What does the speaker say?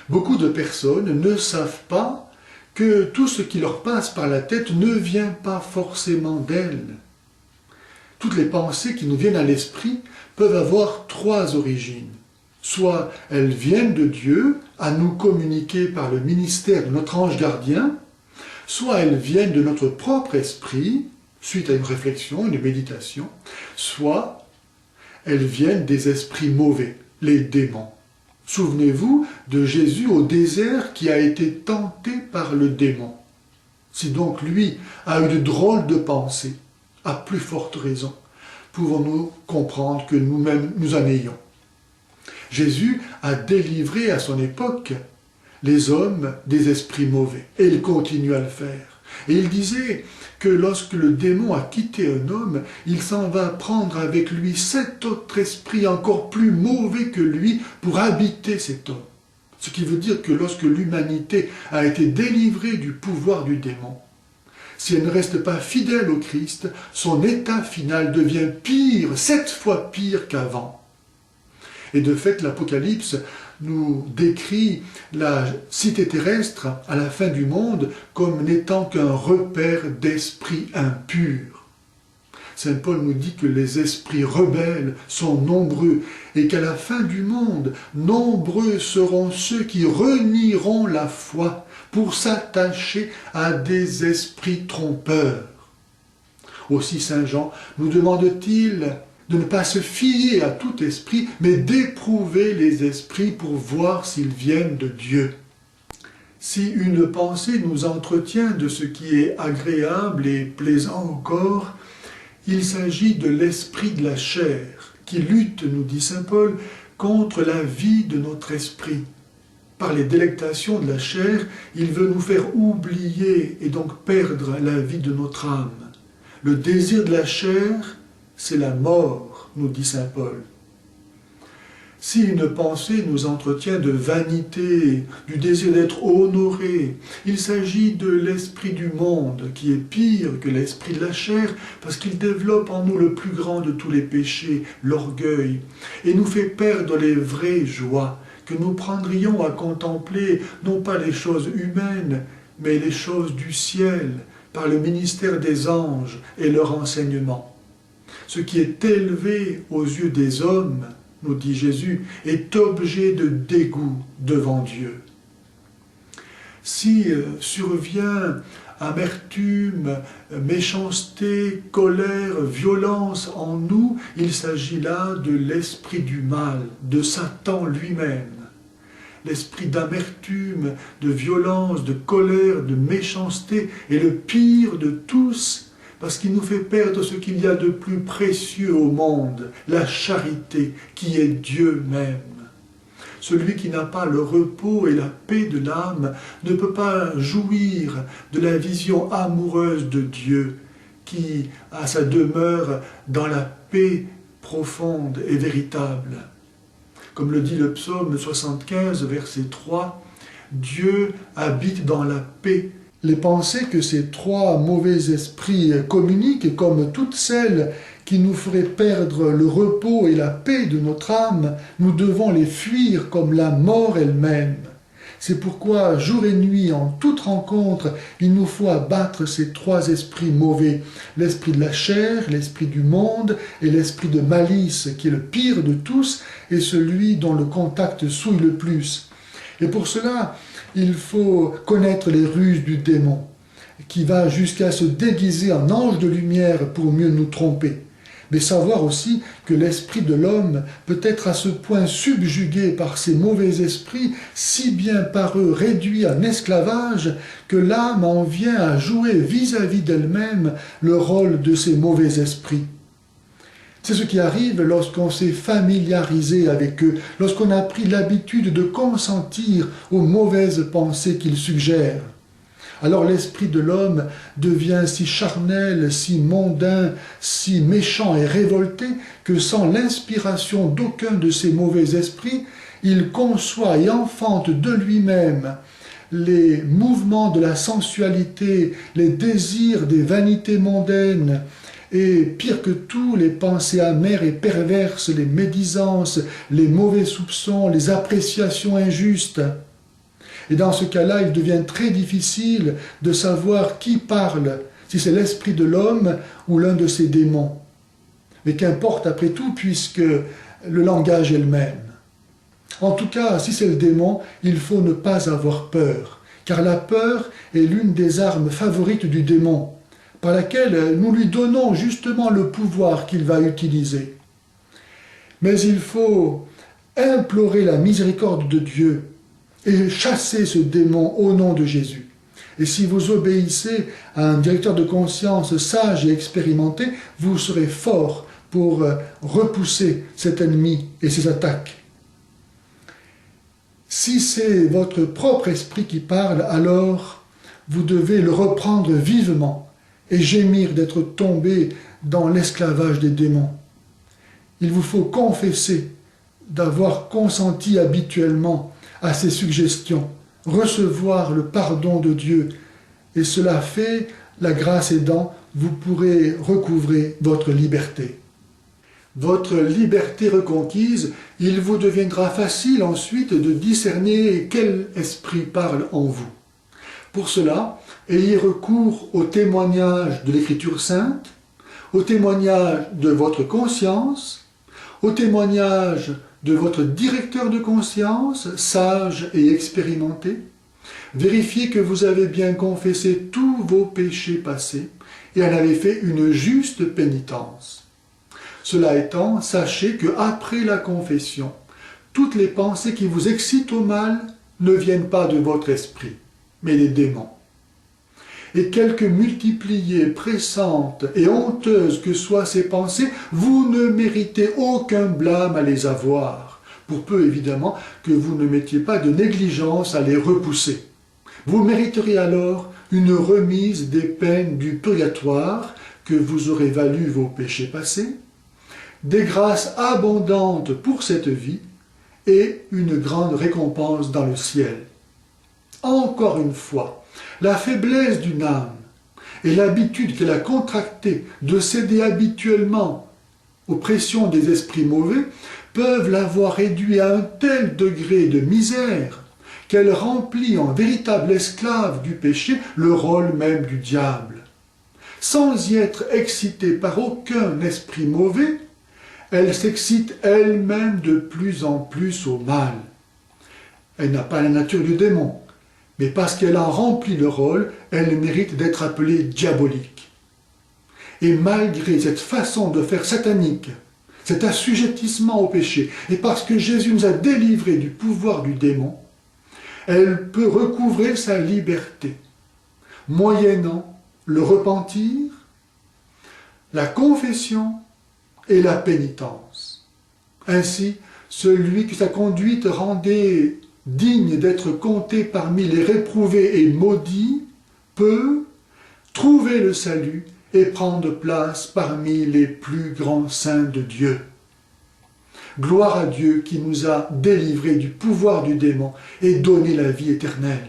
Beaucoup de personnes ne savent pas que tout ce qui leur passe par la tête ne vient pas forcément d'elles. Toutes les pensées qui nous viennent à l'esprit peuvent avoir trois origines. Soit elles viennent de Dieu, à nous communiquer par le ministère de notre ange gardien, soit elles viennent de notre propre esprit, suite à une réflexion, une méditation, soit elles viennent des esprits mauvais, les démons. Souvenez-vous de Jésus au désert qui a été tenté par le démon. Si donc lui a eu de drôles de pensées, à plus forte raison, pouvons-nous comprendre que nous-mêmes nous en ayons. Jésus a délivré à son époque les hommes des esprits mauvais, et il continue à le faire. Et il disait que lorsque le démon a quitté un homme, il s'en va prendre avec lui 7 autres esprits encore plus mauvais que lui pour habiter cet homme. Ce qui veut dire que lorsque l'humanité a été délivrée du pouvoir du démon, si elle ne reste pas fidèle au Christ, son état final devient pire, 7 fois pire qu'avant. Et de fait, l'Apocalypse nous décrit la cité terrestre à la fin du monde comme n'étant qu'un repère d'esprits impurs. Saint Paul nous dit que les esprits rebelles sont nombreux et qu'à la fin du monde, nombreux seront ceux qui renieront la foi pour s'attacher à des esprits trompeurs. Aussi Saint Jean nous demande-t-il de ne pas se fier à tout esprit, mais d'éprouver les esprits pour voir s'ils viennent de Dieu. Si une pensée nous entretient de ce qui est agréable et plaisant au corps, il s'agit de l'esprit de la chair, qui lutte, nous dit saint Paul, contre la vie de notre esprit. Par les délectations de la chair, il veut nous faire oublier et donc perdre la vie de notre âme. Le désir de la chair, c'est la mort, nous dit saint Paul. Si une pensée nous entretient de vanité, du désir d'être honoré, il s'agit de l'esprit du monde, qui est pire que l'esprit de la chair, parce qu'il développe en nous le plus grand de tous les péchés, l'orgueil, et nous fait perdre les vraies joies que nous prendrions à contempler, non pas les choses humaines, mais les choses du ciel, par le ministère des anges et leur enseignement. Ce qui est élevé aux yeux des hommes, nous dit Jésus, est objet de dégoût devant Dieu. Si survient amertume, méchanceté, colère, violence en nous, il s'agit là de l'esprit du mal, de Satan lui-même. L'esprit d'amertume, de violence, de colère, de méchanceté est le pire de tous, parce qu'il nous fait perdre ce qu'il y a de plus précieux au monde, la charité, qui est Dieu même. Celui qui n'a pas le repos et la paix de l'âme ne peut pas jouir de la vision amoureuse de Dieu, qui a sa demeure dans la paix profonde et véritable. Comme le dit le psaume 75, verset 3, « Dieu habite dans la paix ». Les pensées que ces 3 mauvais esprits communiquent, comme toutes celles qui nous feraient perdre le repos et la paix de notre âme, nous devons les fuir comme la mort elle-même. C'est pourquoi, jour et nuit, en toute rencontre, il nous faut abattre ces 3 esprits mauvais, l'esprit de la chair, l'esprit du monde et l'esprit de malice, qui est le pire de tous et celui dont le contact souille le plus. Et pour cela, il faut connaître les ruses du démon, qui va jusqu'à se déguiser en ange de lumière pour mieux nous tromper. Mais savoir aussi que l'esprit de l'homme peut être à ce point subjugué par ces mauvais esprits, si bien par eux réduit en esclavage, que l'âme en vient à jouer vis-à-vis d'elle-même le rôle de ces mauvais esprits. C'est ce qui arrive lorsqu'on s'est familiarisé avec eux, lorsqu'on a pris l'habitude de consentir aux mauvaises pensées qu'ils suggèrent. Alors l'esprit de l'homme devient si charnel, si mondain, si méchant et révolté que sans l'inspiration d'aucun de ces mauvais esprits, il conçoit et enfante de lui-même les mouvements de la sensualité, les désirs des vanités mondaines, et pire que tout, les pensées amères et perverses, les médisances, les mauvais soupçons, les appréciations injustes. Et dans ce cas-là, il devient très difficile de savoir qui parle, si c'est l'esprit de l'homme ou l'un de ses démons. Mais qu'importe après tout, puisque le langage est le même. En tout cas, si c'est le démon, il faut ne pas avoir peur, car la peur est l'une des armes favorites du démon, par laquelle nous lui donnons justement le pouvoir qu'il va utiliser. Mais il faut implorer la miséricorde de Dieu et chasser ce démon au nom de Jésus. Et si vous obéissez à un directeur de conscience sage et expérimenté, vous serez fort pour repousser cet ennemi et ses attaques. Si c'est votre propre esprit qui parle, alors vous devez le reprendre vivement et gémir d'être tombé dans l'esclavage des démons. Il vous faut confesser d'avoir consenti habituellement à ces suggestions, recevoir le pardon de Dieu, et cela fait, la grâce aidant, vous pourrez recouvrer votre liberté. Votre liberté reconquise, il vous deviendra facile ensuite de discerner quel esprit parle en vous. Pour cela, ayez recours au témoignage de l'Écriture sainte, au témoignage de votre conscience, au témoignage de votre directeur de conscience, sage et expérimenté. Vérifiez que vous avez bien confessé tous vos péchés passés et en avez fait une juste pénitence. Cela étant, sachez qu'après la confession, toutes les pensées qui vous excitent au mal ne viennent pas de votre esprit, mais des démons. Et quelque multipliées, pressantes et honteuses que soient ces pensées, vous ne méritez aucun blâme à les avoir, pour peu évidemment que vous ne mettiez pas de négligence à les repousser. Vous mériteriez alors une remise des peines du purgatoire que vous aurez valu vos péchés passés, des grâces abondantes pour cette vie et une grande récompense dans le ciel. Encore une fois, la faiblesse d'une âme et l'habitude qu'elle a contractée de céder habituellement aux pressions des esprits mauvais peuvent l'avoir réduit à un tel degré de misère qu'elle remplit en véritable esclave du péché le rôle même du diable. Sans y être excitée par aucun esprit mauvais, elle s'excite elle-même de plus en plus au mal. Elle n'a pas la nature du démon, mais parce qu'elle en remplit le rôle, elle mérite d'être appelée diabolique. Et malgré cette façon de faire satanique, cet assujettissement au péché, et parce que Jésus nous a délivrés du pouvoir du démon, elle peut recouvrer sa liberté, moyennant le repentir, la confession et la pénitence. Ainsi, celui que sa conduite rendait digne d'être compté parmi les réprouvés et maudits, peut trouver le salut et prendre place parmi les plus grands saints de Dieu. Gloire à Dieu qui nous a délivrés du pouvoir du démon et donné la vie éternelle.